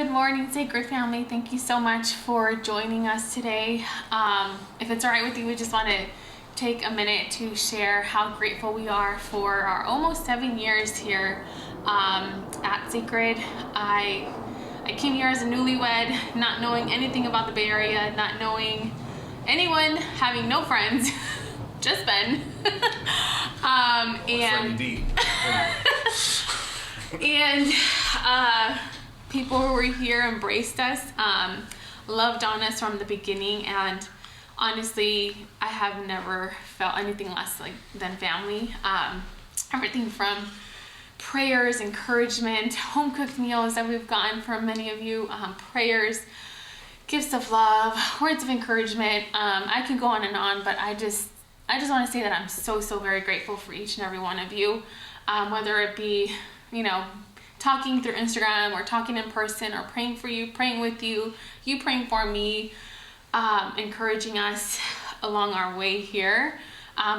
Good morning, Sacred Family. Thank you so much for joining us today. If it's all right with you, we just want to take a minute to share how grateful we are for our almost 7 years here at Sacred. I came here as a newlywed, not knowing anything about the Bay Area, not knowing anyone, having no friends, just Ben. And people who were here embraced us, loved on us from the beginning, and honestly, I have never felt anything less than family. Everything from prayers, encouragement, home cooked meals that we've gotten from many of you, prayers, gifts of love, words of encouragement. I can go on and on, but I just want to say that I'm so very grateful for each and every one of you, whether it be, talking through Instagram or talking in person or praying for you, praying with you, you praying for me, encouraging us along our way here.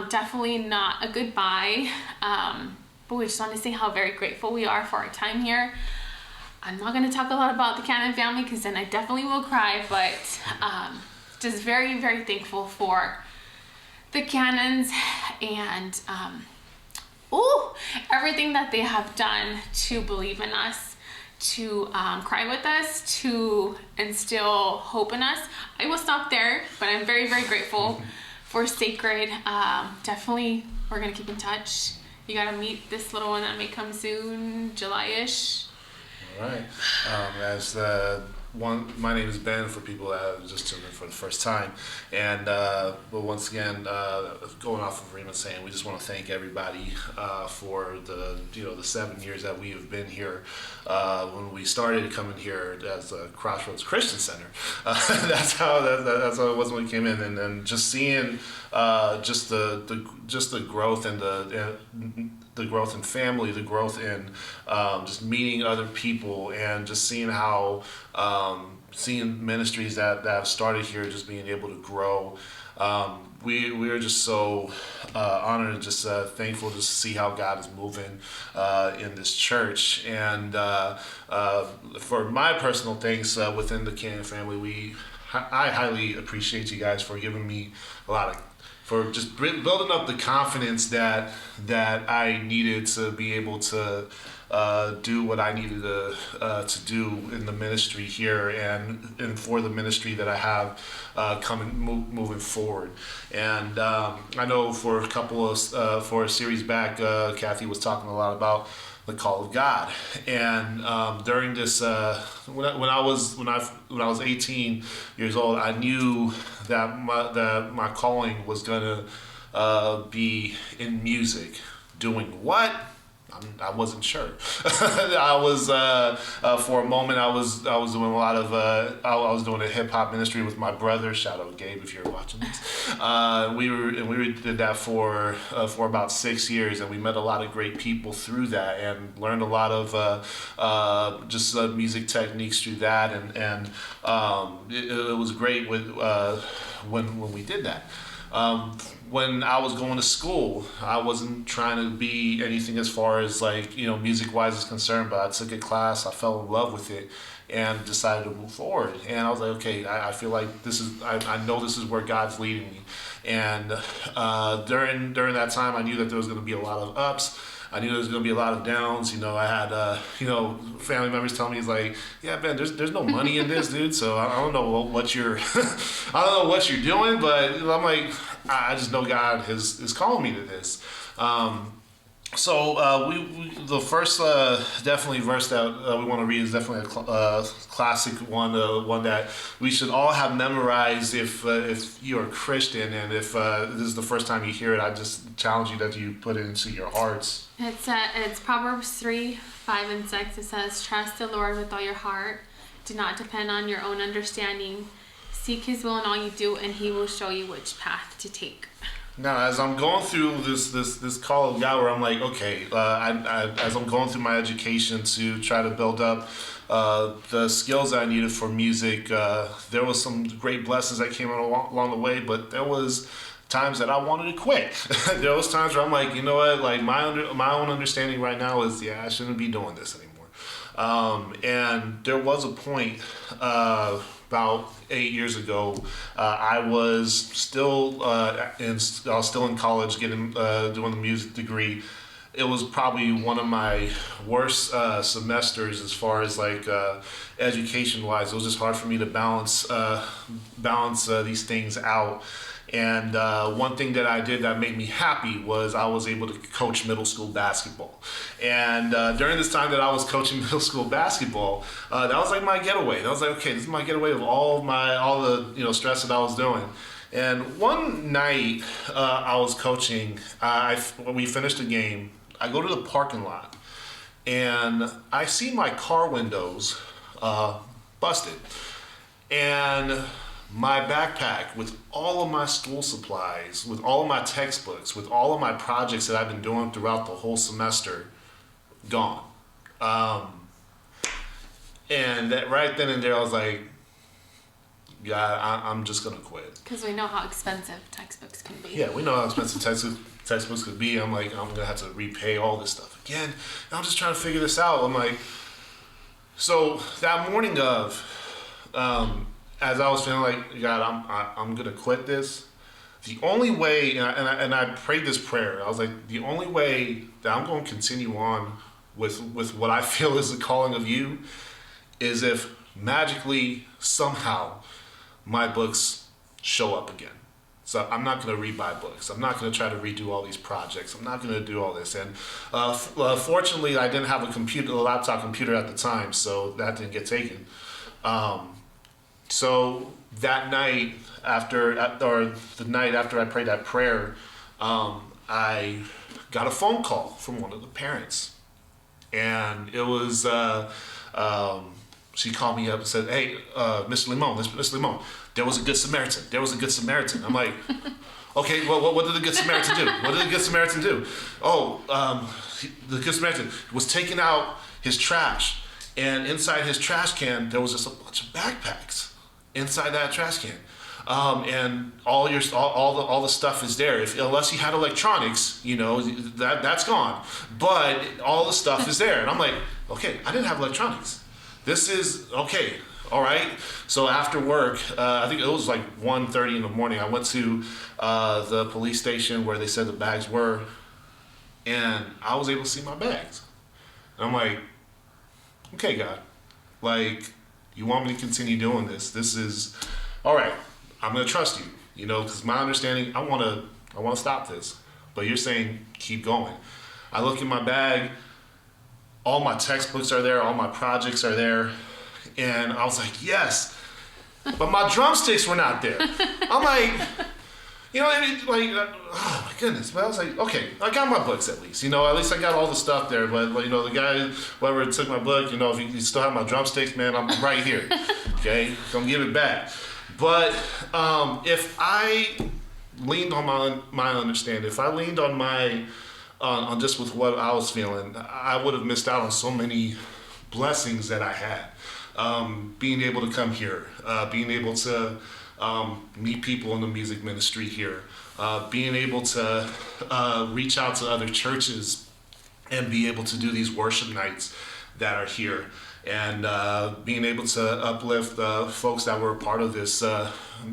Definitely not a goodbye, but we just want to say how very grateful we are for our time here. I'm not going to talk a lot about the Cannon family because then I definitely will cry, but just very thankful for the Cannons and everything that they have done to believe in us, to cry with us, to instill hope in us. I will stop there, but I'm very grateful for Sacred. Definitely, we're going to keep in touch. You got to meet this little one that may come soon, July-ish. All right. My name is Ben for people that have just tuned in for the first time. And but once again, going off of Rima saying, we just want to thank everybody for the 7 years that we have been here. When we started coming here as a Crossroads Christian Center, that's how it was when we came in, and then just seeing just the growth and the growth in family, the growth in just meeting other people, and just seeing how seeing ministries that have started here just being able to grow. We are just so honored and just thankful to see how God is moving in this church. And for my personal things within the Cannon family, I highly appreciate you guys for giving me for just building up the confidence that I needed to be able to do what I needed to do in the ministry here and for the ministry that I have moving forward. And I know for a series back, Kathy was talking a lot about the call of God, and during this when I was 18 years old, I knew that my calling was gonna be in music. Doing what? I wasn't sure. I was for a moment I was doing a lot of I was doing a hip hop ministry with my brother. Shout out Gabe if you're watching this. We did that for about 6 years, and we met a lot of great people through that, and learned a lot of just music techniques through that, and it was great when we did that. When I was going to school, I wasn't trying to be anything as far as music wise is concerned, but I took a class, I fell in love with it, and decided to move forward. And I was like, okay, I feel like I know this is where God's leading me. And during that time, I knew that there was going to be a lot of ups. I knew there was going to be a lot of downs. I had family members tell me, he's like, yeah, Ben, there's no money in this, dude. So I don't know what you're I don't know what you're doing, but I'm like, I just know God is calling me to this. So we the first definitely verse that we want to read is definitely a classic one that we should all have memorized if you're a Christian, and if this is the first time you hear it, I just challenge you that you put it into your hearts. It's Proverbs 3:5-6. It says, "Trust the Lord with all your heart. Do not depend on your own understanding. Seek His will in all you do, and He will show you which path to take." Now, as I'm going through this call of God, where I'm like, okay, as I'm going through my education to try to build up the skills that I needed for music, there was some great blessings that came along the way, but there was times that I wanted to quit. There was times where I'm like, you know what, like my own understanding right now is, I shouldn't be doing this anymore. And there was a point about 8 years ago. I was still I was still in college, getting doing the music degree. It was probably one of my worst semesters as far as like education wise. It was just hard for me to balance these things out. And one thing that I did that made me happy was I was able to coach middle school basketball. And during this time that I was coaching middle school basketball, that was like my getaway. That was like, okay, this is my getaway of all the stress that I was doing. And one night I was coaching. When we finished the game, I go to the parking lot, and I see my car windows busted, and my backpack with all of my school supplies, with all of my textbooks, with all of my projects that I've been doing throughout the whole semester, gone. And that right then and there, I was like, yeah, I'm just gonna quit. Because we know how expensive textbooks can be. Yeah, we know how expensive textbooks could be. I'm like, I'm gonna have to repay all this stuff again. And I'm just trying to figure this out. I'm like, so that morning of, as I was feeling like, God, I'm gonna quit this. The only way, and I prayed this prayer. I was like, the only way that I'm going to continue on with what I feel is the calling of you, is if magically somehow my books show up again. So I'm not going to rebuy books. I'm not going to try to redo all these projects. I'm not going to do all this. And fortunately, I didn't have a laptop computer at the time, so that didn't get taken. So that night or the night after I prayed that prayer, I got a phone call from one of the parents, and it was she called me up and said, "Hey, Mr. Limon, there was a good Samaritan. There was a good Samaritan." I'm like, "Okay, well, what did the good Samaritan do? What did the good Samaritan do?" "Oh, the good Samaritan was taking out his trash, and inside his trash can there was just a bunch of backpacks inside that trash can, and all the stuff is there. Unless you had electronics, that's gone. But all the stuff is there." And I'm like, "Okay, I didn't have electronics. This is okay." All right. So after work, I think it was like 1:30 in the morning, I went to the police station where they said the bags were, and I was able to see my bags. And I'm like, okay, God, like, you want me to continue doing this? This is, all right, I'm going to trust you, because my understanding, I want to stop this. But you're saying, keep going. I look in my bag, all my textbooks are there, all my projects are there. And I was like, yes, but my drumsticks were not there. I'm like, oh my goodness. But I was like, okay, I got my books at least. At least I got all the stuff there. But the guy, whoever took my book, if you still have my drumsticks, man, I'm right here. Okay, come give it back. But if I leaned on my understanding, if I leaned on on just with what I was feeling, I would have missed out on so many blessings that I had. Being able to come here, being able to meet people in the music ministry here, being able to reach out to other churches and be able to do these worship nights that are here, and being able to uplift folks that were a part of this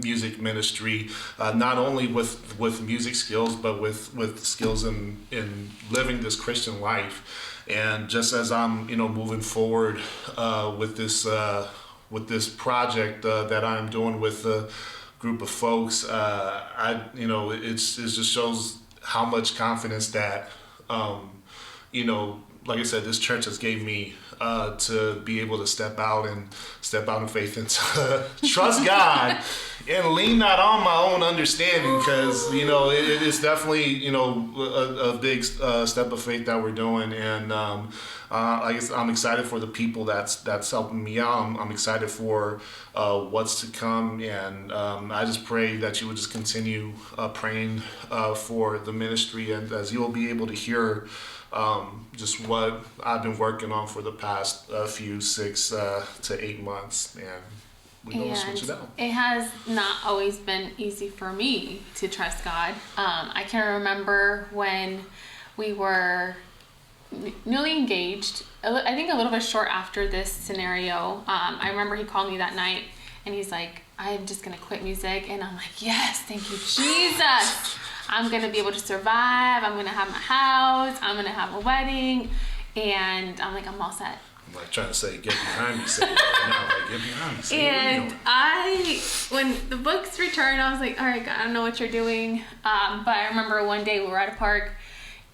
music ministry, not only with music skills, but with skills in living this Christian life. And just as I'm, moving forward with this project that I'm doing with a group of folks, it just shows how much confidence that, like I said, this church has gave me to be able to step out in faith and to trust God and lean not on my own understanding, because it is definitely a big step of faith that we're doing. And I guess I'm excited for the people that's helping me out. I'm excited for what's to come, and I just pray that you would just continue praying for the ministry, and as you'll be able to hear just what I've been working on for the past few 6 to 8 months, and we're going to switch it out. It has not always been easy for me to trust God. I can remember when we were newly engaged. I think a little bit short after this scenario. I remember he called me that night and he's like, I'm just gonna quit music. And I'm like, yes, thank you, Jesus. I'm gonna be able to survive. I'm gonna have my house. I'm gonna have a wedding. And I'm like, I'm all set. I'm like trying to say, get behind me, say it right now, like, get behind me, say And when the books returned, I was like, all right, God, I don't know what you're doing. But I remember one day we were at a park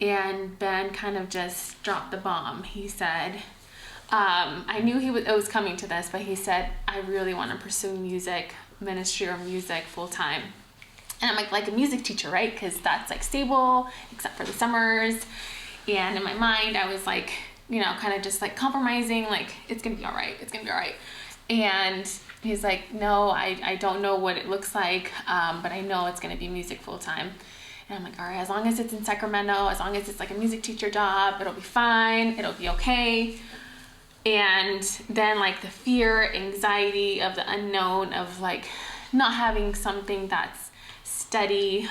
and Ben kind of just dropped the bomb. He said, I knew it was coming to this, but he said, I really want to pursue ministry or music full time. And I'm like a music teacher, right? Because that's like stable, except for the summers. And in my mind, I was like, kind of just like compromising, like, it's going to be all right. It's going to be all right. And he's like, no, I don't know what it looks like, but I know it's going to be music full time. And I'm like, all right, as long as it's in Sacramento, as long as it's like a music teacher job, it'll be fine. It'll be okay. And then like the fear, anxiety of the unknown of like not having something that's steady,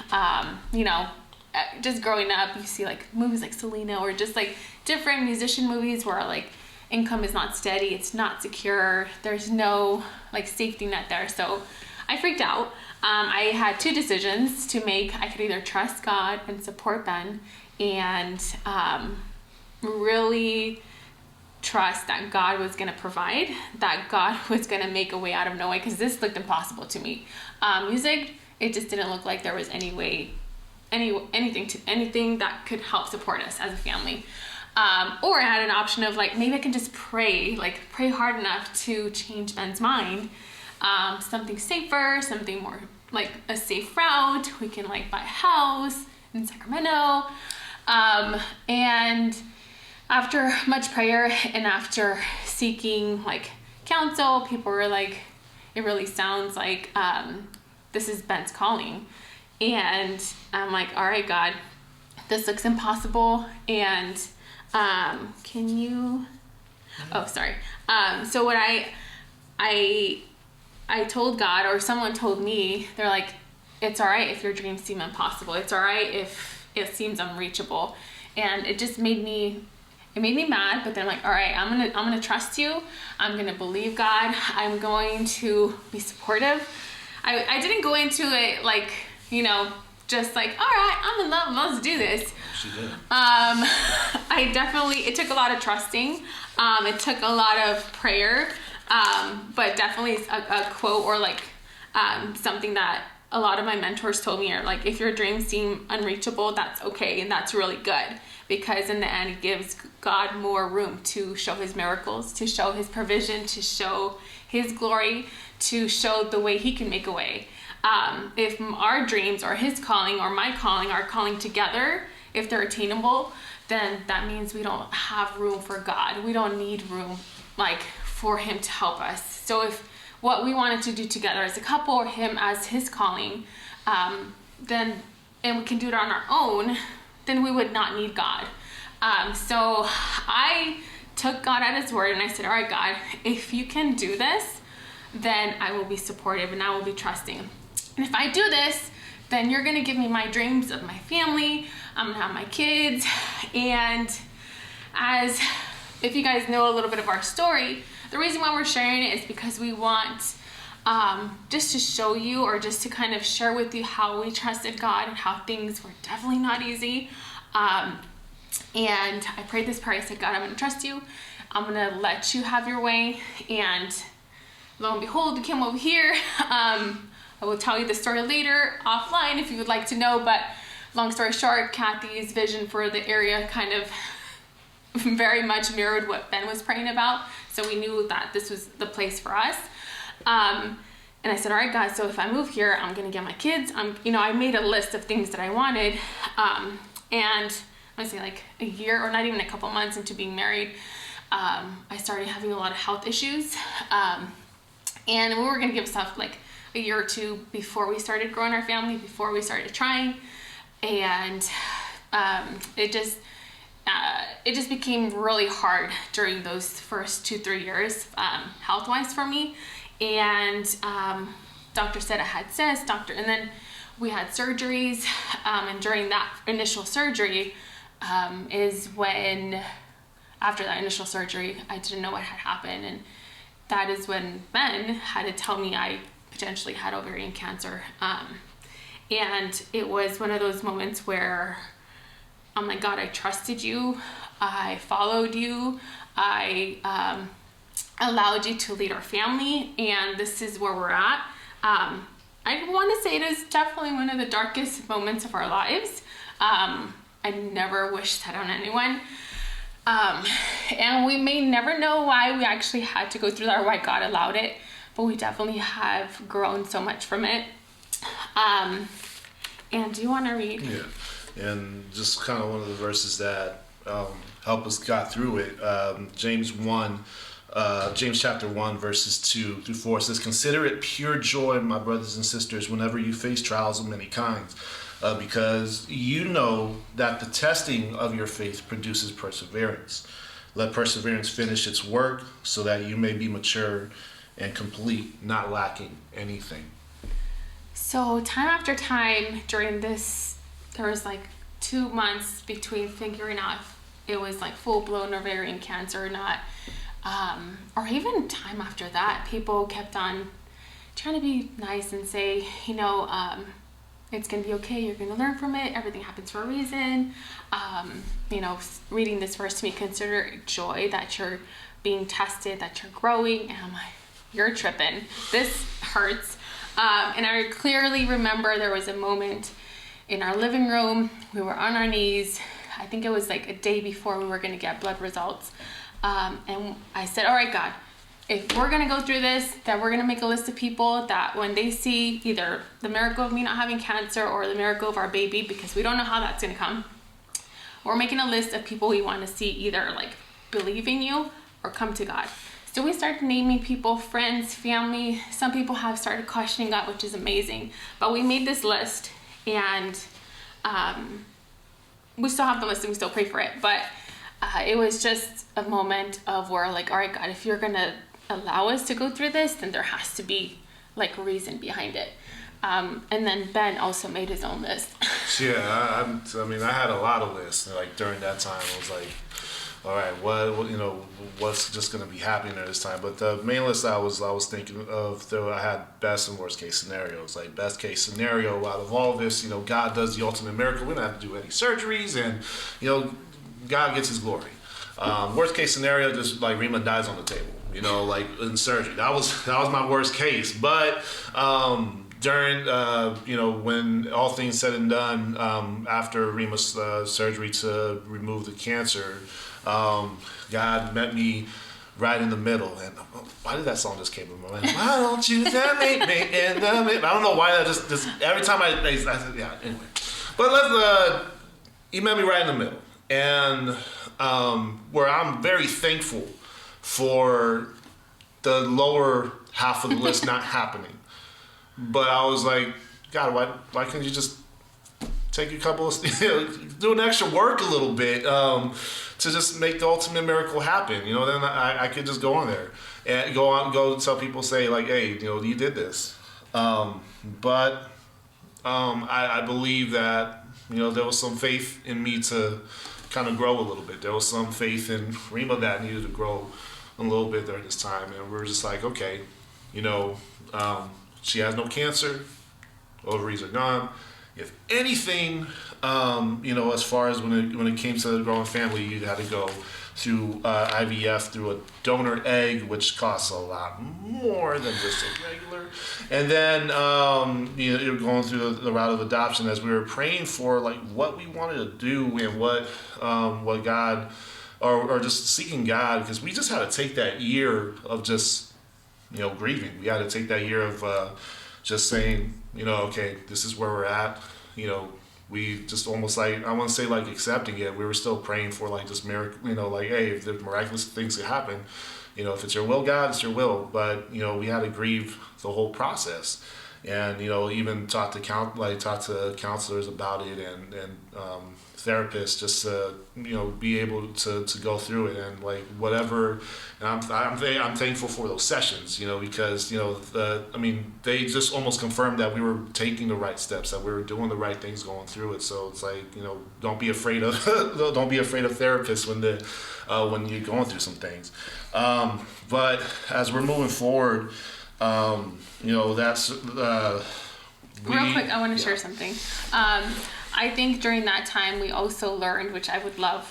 just growing up, you see like movies like Selena or just like different musician movies where like income is not steady, it's not secure, there's no like safety net there. So I freaked out. I had two decisions to make. I could either trust God and support Ben and really trust that God was going to provide, that God was going to make a way out of no way, because this looked impossible to me. Music, it just didn't look like there was any way, anything that could help support us as a family. Or I had an option of like, maybe I can just pray hard enough to change Ben's mind. Something safer, something more like a safe route. We can like buy a house in Sacramento. And after much prayer and after seeking like counsel, people were like, it really sounds like this is Ben's calling. And I'm like, all right, God, this looks impossible. And can you, oh, sorry. So what I told God, or someone told me, they're like, it's all right if your dreams seem impossible. It's all right if it seems unreachable. And it just made me mad, but then I'm like, all right, I'm gonna trust you. I'm gonna believe God. I'm going to be supportive. I didn't go into it like, just like, all right, I'm in love, let's do this. She did. It took a lot of trusting. It took a lot of prayer. But definitely a quote or like something that a lot of my mentors told me are like, if your dreams seem unreachable, that's okay, and that's really good, because in the end it gives God more room to show his miracles, to show his provision, to show his glory, to show the way he can make a way. If our dreams or his calling or my calling are calling together, if they're attainable, then that means we don't have room for God. We don't need room like for him to help us. So if what we wanted to do together as a couple or him as his calling, and we can do it on our own, then we would not need God. So I took God at his word and I said, all right, God, if you can do this, then I will be supportive and I will be trusting. And if I do this, then you're going to give me my dreams of my family. I'm going to have my kids. And if you guys know a little bit of our story, the reason why we're sharing it is because we want just to show you, or just to kind of share with you how we trusted God and how things were definitely not easy. And I prayed this prayer. I said, God, I'm going to trust you. I'm going to let you have your way. And lo and behold, we came over here. I will tell you the story later offline if you would like to know, but long story short, Kathy's vision for the area kind of very much mirrored what Ben was praying about. So we knew that this was the place for us. And I said, all right, God, so if I move here, I'm going to get my kids. I made a list of things that I wanted. And I say like a year or not even a couple months into being married, I started having a lot of health issues. And we were going to give stuff like a year or two before we started growing our family, before we started trying. And it just became really hard during those first 2-3 years, health-wise for me. And doctor said I had cysts, and then we had surgeries. And during that initial surgery, is when, after that initial surgery, I didn't know what had happened. And that is when Ben had to tell me I potentially had ovarian cancer. And it was one of those moments where I'm like, God, I trusted you. I followed you. I allowed you to lead our family. And this is where we're at. I want to say it is definitely one of the darkest moments of our lives. I never wish that on anyone. And we may never know why we actually had to go through that or why God allowed it, but we definitely have grown so much from it. And do you want to read? Yeah, and just kind of one of the verses that help us got through it. James chapter 1 verses 2 through 4 says, "Consider it pure joy, my brothers and sisters, whenever you face trials of many kinds, because you know that the testing of your faith produces perseverance. Let perseverance finish its work, so that you may be mature and complete, not lacking anything." So time after time during this, there was like 2 months between figuring out if it was like full-blown ovarian cancer or not. Or even time after that, people kept on trying to be nice and say, it's going to be okay. You're going to learn from it. Everything happens for a reason. Reading this verse to me, consider it joy that you're being tested, that you're growing. And I'm like, you're tripping. This hurts. And I clearly remember there was a moment in our living room. We were on our knees. I think it was like a day before we were going to get blood results. And I said, all right, God, if we're going to go through this, that we're going to make a list of people that when they see either the miracle of me not having cancer or the miracle of our baby, because we don't know how that's going to come, we're making a list of people we want to see either like believe in you or come to God. So we started naming people, friends, family. Some people have started questioning God, which is amazing. But we made this list, and we still have the list and we still pray for it. But it was just a moment of where like, all right, God, if you're going to allow us to go through this, then there has to be like a reason behind it. And then Ben also made his own list. Yeah, I had a lot of lists. Like during that time, I was like, all right, what's just going to be happening at this time? But the main list I was thinking of, though, I had best and worst case scenarios. Like best case scenario, out of all this, God does the ultimate miracle. We don't have to do any surgeries, and God gets His glory. Worst case scenario, just like Rima dies on the table, like in surgery. That was my worst case. But during when all things said and done, after Rima's surgery to remove the cancer, God met me right in the middle. And why did that song just came in my mind? Why don't you tell me in the middle? I don't know why that just every time I said, yeah, anyway. But he met me right in the middle. And where I'm very thankful for the lower half of the list not happening. But I was like, God, why can't you just take a couple of, do an extra work a little bit to just make the ultimate miracle happen? Then I could just go on there and go tell people, say like, hey, you did this. But I believe that, there was some faith in me to kind of grow a little bit. There was some faith in Rima that needed to grow a little bit during this time. And we were just like, okay, she has no cancer, ovaries are gone. If anything, as far as when it came to the growing family, you had to go through IVF through a donor egg, which costs a lot more than just a regular. And then you're going through the route of adoption as we were praying for like what we wanted to do and what God, or just seeking God, because we just had to take that year of just grieving. We had to take that year of just saying, okay, this is where we're at. We just almost like, I want to say like accepting it. We were still praying for like just miracle, like, hey, if the miraculous things could happen, if it's your will, God, it's your will. But, we had to grieve the whole process. and even talk to counselors about it, and therapists, just to be able to go through it, and like whatever. And I'm thankful for those sessions, because they just almost confirmed that we were taking the right steps, that we were doing the right things going through it. So it's like, don't be afraid of don't be afraid of therapists when you're going through some things. But as we're moving forward, that's real quick, I want to share something. I think during that time we also learned, which I would love,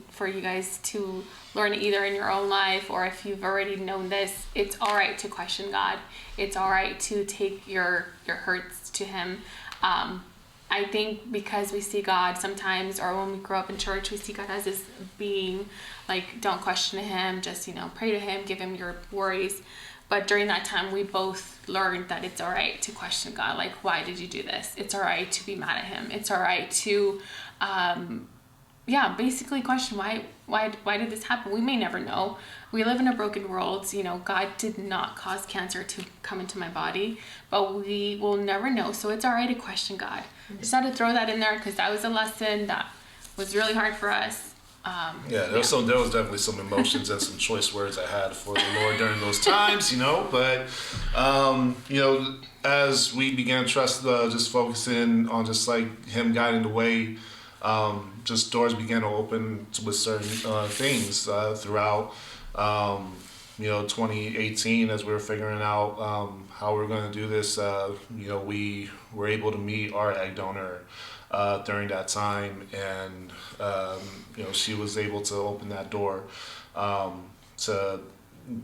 for you guys to learn either in your own life, or if you've already known this, it's all right to question God. It's all right to take your hurts to Him. I think because we see God sometimes, or when we grow up in church, we see God as this being, like, don't question Him, just, pray to Him, give Him your worries. But during that time, we both learned that it's all right to question God. Like, why did you do this? It's all right to be mad at Him. It's all right to, basically question why did this happen? We may never know. We live in a broken world. God did not cause cancer to come into my body, but we will never know. So it's all right to question God. Just had to throw that in there because that was a lesson that was really hard for us. There was definitely some emotions and some choice words I had for the Lord during those times, but as we began to trust, just focusing on just like Him guiding the way, just doors began to open with certain things throughout 2018, as we were figuring out how we were going to do this. We were able to meet our egg donor during that time, and she was able to open that door to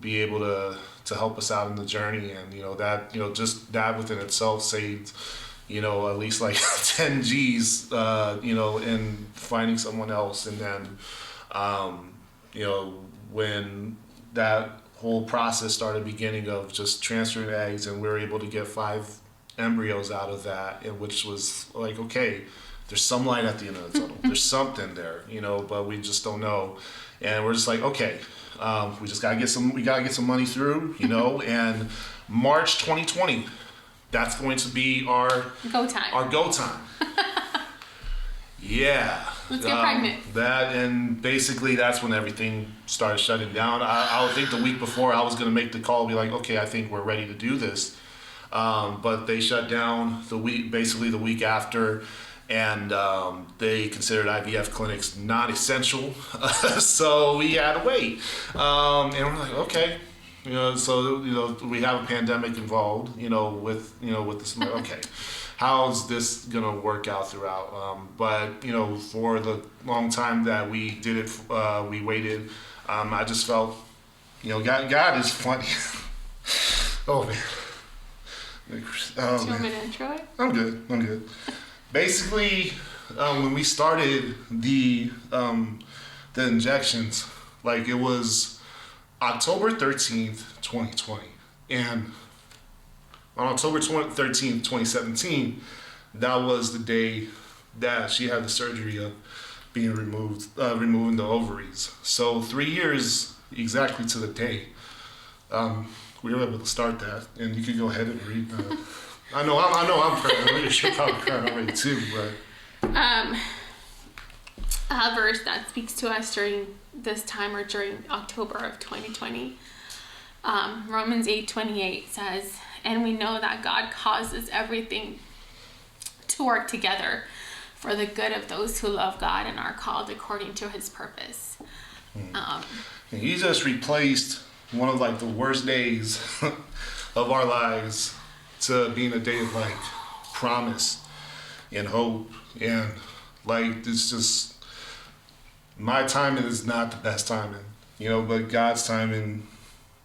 be able to help us out in the journey, and just that within itself saved at least like 10 G's in finding someone else. And then when that whole process started beginning of just transferring eggs, and we were able to get 5 embryos out of that, and which was like, okay, there's some light at the end of the tunnel. There's something there, but we just don't know. And we're just like, okay, we gotta get some money through, and March 2020, that's going to be our go time. Yeah. Let's get pregnant. And basically that's when everything started shutting down. I would think the week before I was going to make the call, be like, okay, I think we're ready to do this. But they shut down the week after, and they considered IVF clinics not essential. So we had to wait. And we're like, okay. So we have a pandemic involved, with this. Okay, how's this gonna work out throughout? But for the long time that we did it, we waited. I just felt, God is funny. Oh man. Do you want me to intro it? I'm good. Basically, when we started the injections, like it was October 13th, 2020, and on October 13th, 2017, that was the day that she had the surgery of being removing the ovaries. So 3 years exactly to the day, we were able to start that, and you could go ahead and read. I know I'm crying. You're probably crying already too, but a verse that speaks to us during this time, or during October of 2020. Romans 8:28 says, "And we know that God causes everything to work together for the good of those who love God and are called according to His purpose." And He just replaced one of like the worst days of our lives to being a day of like promise and hope, and like it's just, my timing is not the best timing, but God's timing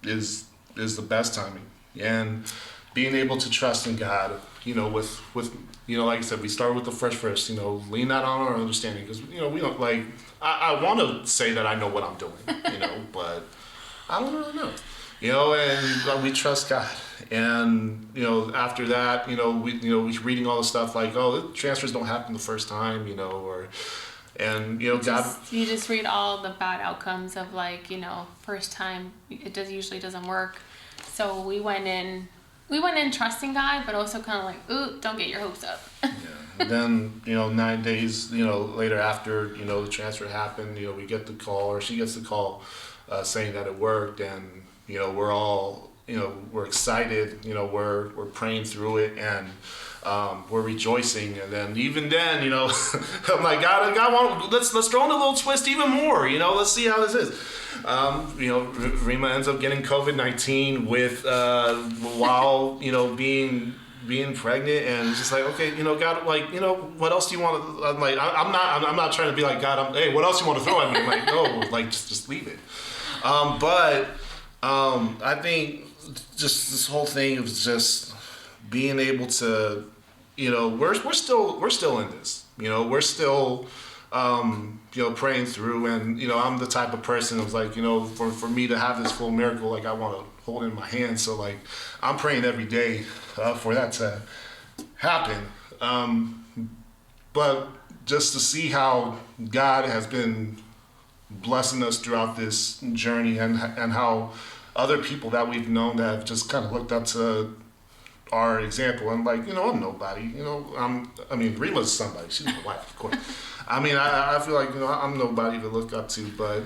is the best timing. And being able to trust in God, with like I said, we start with the first, lean not on our understanding, because we don't like, I want to say that I know what I'm doing, but I don't really know. And we trust God. And after that, we reading all the stuff like, oh, the transfers don't happen the first time, God. You just read all the bad outcomes of like, first time, usually doesn't work. So we went in we went in trusting God, but also kind of like, ooh, don't get your hopes up. Yeah. And then, 9 days, later after, the transfer happened, we get the call, or she gets the call, saying that it worked, and, we're all, we're excited, we're praying through it, and we're rejoicing. And then even then, I'm like, God, let's throw in a little twist even more, let's see how this is. Rima ends up getting COVID-19 with while being pregnant, and it's just like, okay, God, like, what else do you want to? I'm like, I'm not trying to be like, God, hey, what else you want to throw at me? I'm like, no, like just leave it. But I think just this whole thing of just being able to, we're still in this, we're still. Praying through, and I'm the type of person who's like, for me to have this full miracle, like I want to hold it in my hand. So like, I'm praying every day for that to happen. But just to see how God has been blessing us throughout this journey, and how other people that we've known that have just kind of looked up to our example. I'm like, I'm nobody. Rima's somebody. She's my wife, of course. I feel like, I'm nobody to look up to, but,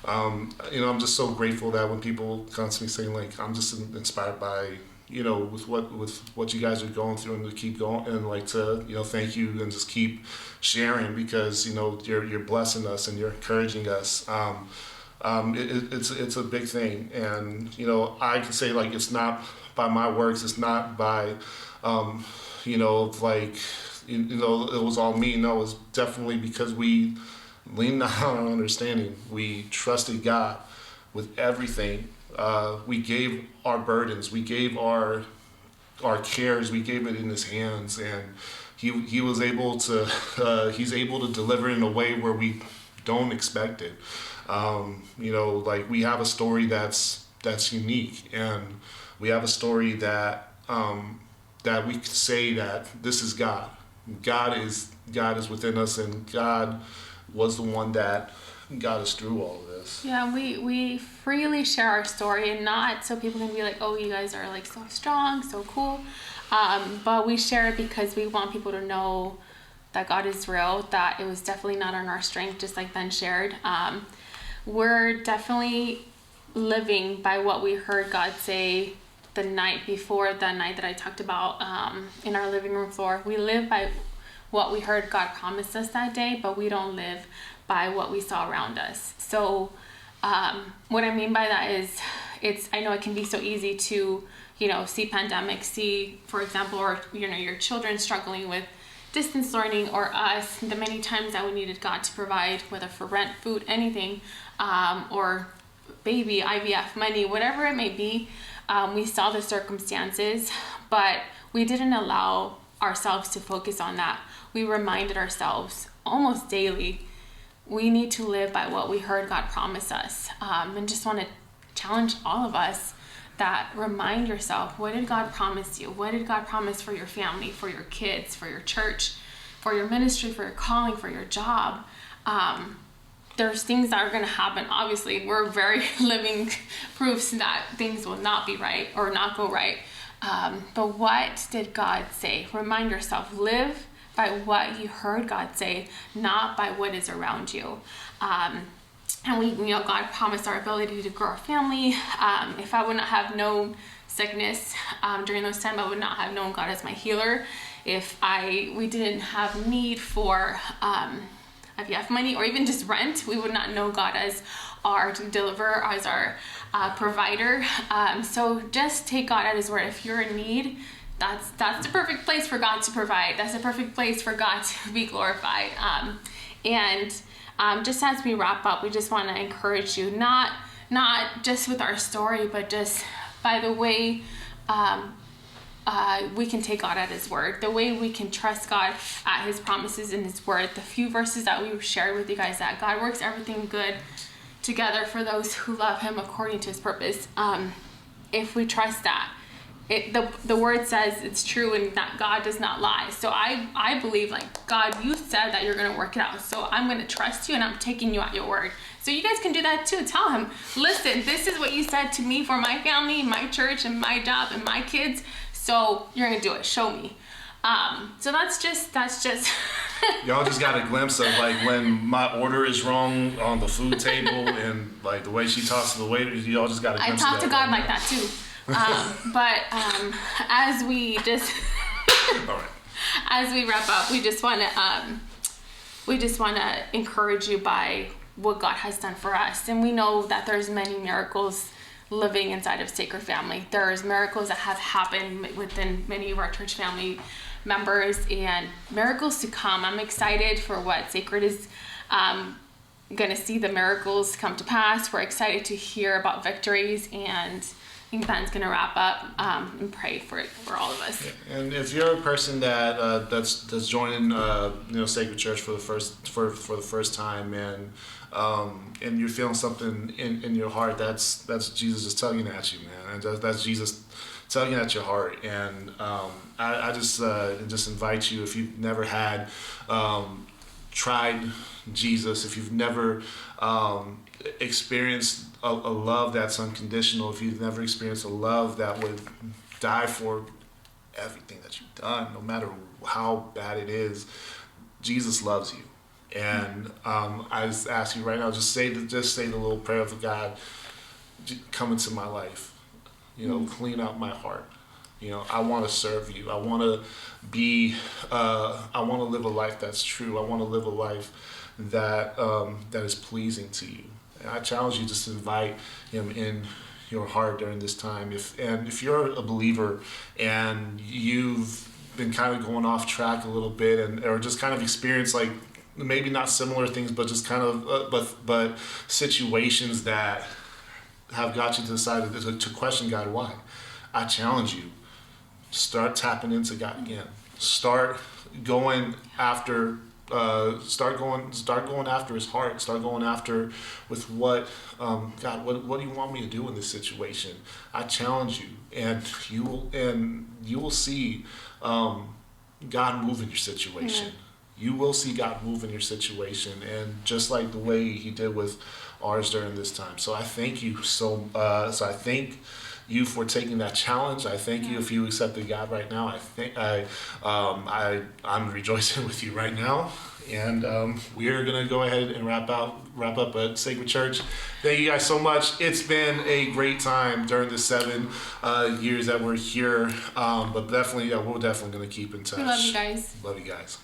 I'm just so grateful that when people constantly saying, like, I'm just inspired by, with what you guys are going through, and to keep going, and like to, thank you, and just keep sharing, because, you're blessing us, and you're encouraging us. It's a big thing. And, I can say, like, it's not by my works, it's not by, like, it was all me. No, it was definitely because we leaned on our understanding. We trusted God with everything. We gave our burdens, we gave our cares, we gave it in His hands, and He was able to. He's able to deliver it in a way where we don't expect it. Like, we have a story that's unique, and we have a story that that we could say that this is God. God is within us, and God was the one that got us through all of this. Yeah, we freely share our story, and not so people can be like, oh, you guys are like so strong, so cool. But we share it because we want people to know that God is real, that it was definitely not on our strength, just like Ben shared. We're definitely living by what we heard God say the night before, the night that I talked about in our living room floor. We live by what we heard God promised us that day, but we don't live by what we saw around us. So what I mean by that is, I know it can be so easy to, see pandemics, see, for example, or, your children struggling with distance learning, or us, the many times that we needed God to provide, whether for rent, food, anything, or baby, IVF, money, whatever it may be. We saw the circumstances, but we didn't allow ourselves to focus on that. We reminded ourselves almost daily, we need to live by what we heard God promise us. And just want to challenge all of us that remind yourself, what did God promise you? What did God promise for your family, for your kids, for your church, for your ministry, for your calling, for your job? There's things that are going to happen. Obviously, we're very living proofs that things will not be right or not go right. But what did God say? Remind yourself, live by what you heard God say, not by what is around you. And we, God promised our ability to grow our family. If I would not have known sickness during those times, I would not have known God as my healer. If we didn't have need for IVF money, or even just rent, we would not know God as our deliverer, as our provider. So just take God at His word. If you're in need, that's the perfect place for God to provide. That's the perfect place for God to be glorified. Just as we wrap up, we just want to encourage you, not just with our story, but just by the way we can take God at His word, the way we can trust God at His promises in His word. The few verses that we shared with you guys, that God works everything good together for those who love Him according to His purpose. If we trust that, the word says it's true, and that God does not lie. So I believe, like, God, you said that you're going to work it out. So I'm going to trust you, and I'm taking you at your word. So you guys can do that too. Tell him, listen, this is what you said to me for my family, my church, and my job, and my kids. So you're gonna do it. Show me. So that's just. Y'all just got a glimpse of like when my order is wrong on the food table and like the way she talks to the waiter. Y'all just got a glimpse. I talk to God like that too. But as we just all right. As we wrap up, we just want to encourage you by what God has done for us, and we know that there's many miracles living inside of Sacred Family. There's miracles that have happened within many of our church family members and miracles to come. I'm excited for what Sacred is going to see the miracles come to pass. We're excited to hear about victories, and I think Ben's going to wrap up and pray for all of us. Yeah. And if you're a person that that's joining Sacred Church for the first time, and you're feeling something in your heart, that's Jesus just tugging at you, man, and that's Jesus tugging at your heart. And I just invite you, if you've never had tried Jesus, if you've never experienced a love that's unconditional, if you've never experienced a love that would die for everything that you've done, no matter how bad it is, Jesus loves you. And I just ask you right now, just say the little prayer of God, come into my life. Clean out my heart. I want to serve you. I want to live a life that's true. I want to live a life that is pleasing to you. And I challenge you just to invite him in your heart during this time. If you're a believer and you've been kind of going off track a little bit, or just kind of experienced like maybe not similar things, but just kind of but situations that have got you to decide to question God, why? I challenge you. Start tapping into God again. Start going after. Start going after His heart. Start going after with what God. What do you want me to do in this situation? I challenge you, and you will see God move in your situation. Mm-hmm. You will see God move in your situation, and just like the way He did with ours during this time. So I thank you I thank you for taking that challenge. I thank you if you accepted God right now. I'm rejoicing with you right now, and we are gonna go ahead and wrap up at Sacred Church. Thank you guys so much. It's been a great time during the 7 years that we're here, but definitely, we're definitely gonna keep in touch. We love you guys. Love you guys.